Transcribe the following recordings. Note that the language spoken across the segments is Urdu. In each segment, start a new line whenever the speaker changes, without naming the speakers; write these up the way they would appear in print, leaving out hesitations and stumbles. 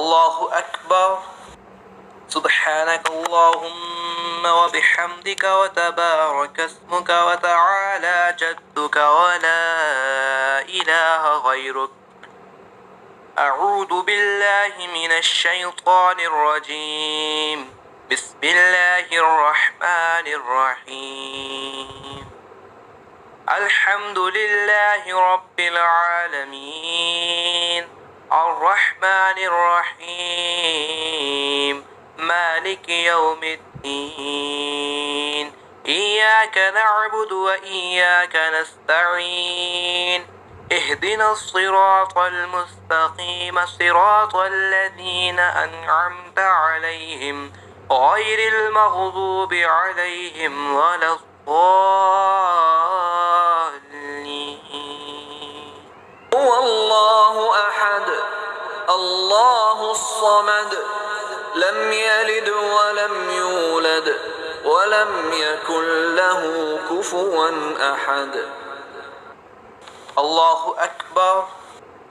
الله أكبر. سبحانك اللهم وبحمدك وتبارك اسمك وتعالى جدك ولا إله غيرك. أعوذ بالله من الشيطان الرجيم. بسم الله الرحمن الرحيم. الحمد لله رب العالمين الرحمن الرحيم مالك يوم الدين إياك نعبد وإياك نستعين اهدنا الصراط المستقيم صراط الذين أنعمت عليهم غير المغضوب عليهم ولا الضالين.
هو الله أحد الله الصمد لم يلد ولم يولد ولم يكن له كفوا أحد.
الله أكبر.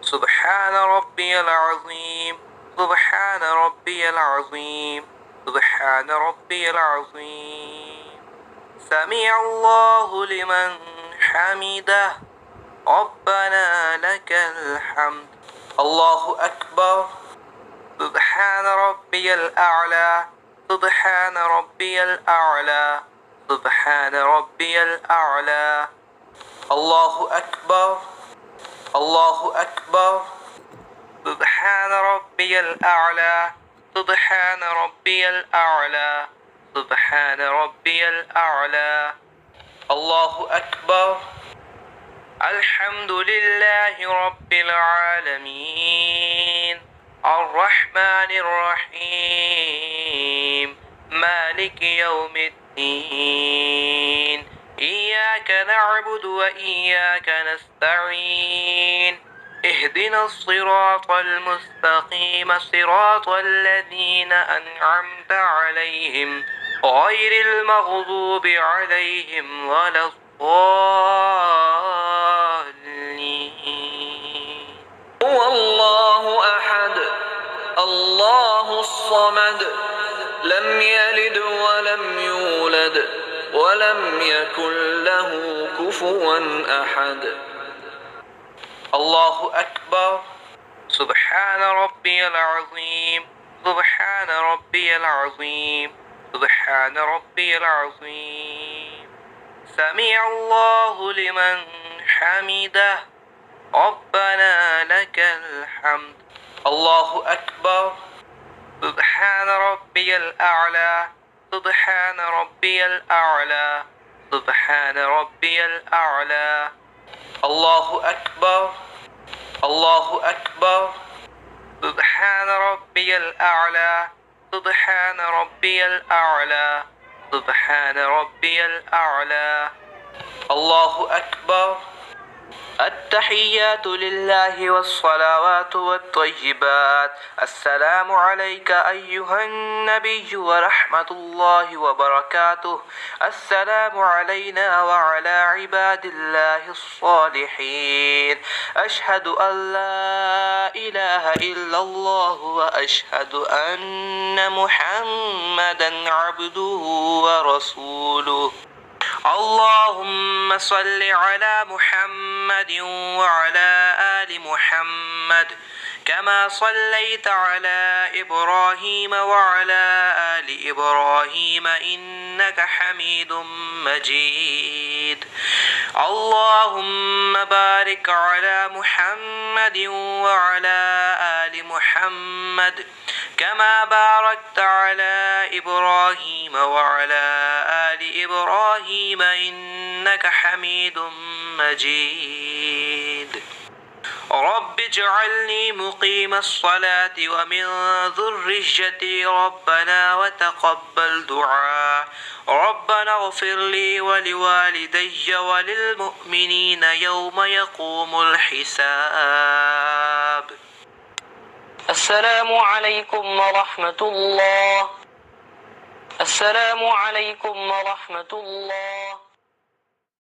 سبحان ربي العظيم سبحان ربي العظيم سبحان ربي العظيم. سمع الله لمن حمده ربنا لك الحمد. الله أكبر. سبحان ربي الأعلى سبحان ربي الأعلى سبحان ربي الأعلى. الله أكبر. الله أكبر. سبحان ربي الأعلى سبحان ربي الأعلى سبحان ربي الأعلى. الله أكبر. الحمد لله رب العالمين الرحمن الرحيم مالك يوم الدين إياك نعبد وإياك نستعين اهدنا الصراط المستقيم صراط الذين أنعمت عليهم غير المغضوب عليهم ولا الضالين.
هو الله أحد الله الصمد لم يلد ولم يولد ولم يكن له كفوا أحد.
الله أكبر. سبحان ربي العظيم سبحان ربي العظيم سبحان ربي العظيم. سمع الله لمن حمده ربنا لك الحمد. الله أكبر. سبحان ربي الأعلى سبحان ربي الأعلى سبحان ربي الأعلى. الله أكبر. الله أكبر. سبحان ربي الأعلى سبحان ربي الأعلى سبحان ربي الأعلى. الله أكبر. التحيات لله والصلوات والطيبات. السلام عليك أيها النبي ورحمة الله وبركاته. السلام علينا وعلى عباد الله الصالحين. أشهد أن لا إله إلا الله وأشهد أن محمدا عبده ورسوله. اللهم صل على محمد وعلى آل محمد كما صليت على إبراهيم وعلى آل إبراهيم إنك حميد مجيد. اللهم بارك على محمد وعلى آل محمد كما باركت على إبراهيم وعلى آل إبراهيم إنك حميد مجيد. رب اجعلني مقيم الصلاة ومن ذريتي ربنا وتقبل دعاء. ربنا اغفر لي ولوالدي وللمؤمنين يوم يقوم الحساب. السلام عليكم ورحمة الله. السلام عليكم ورحمة الله.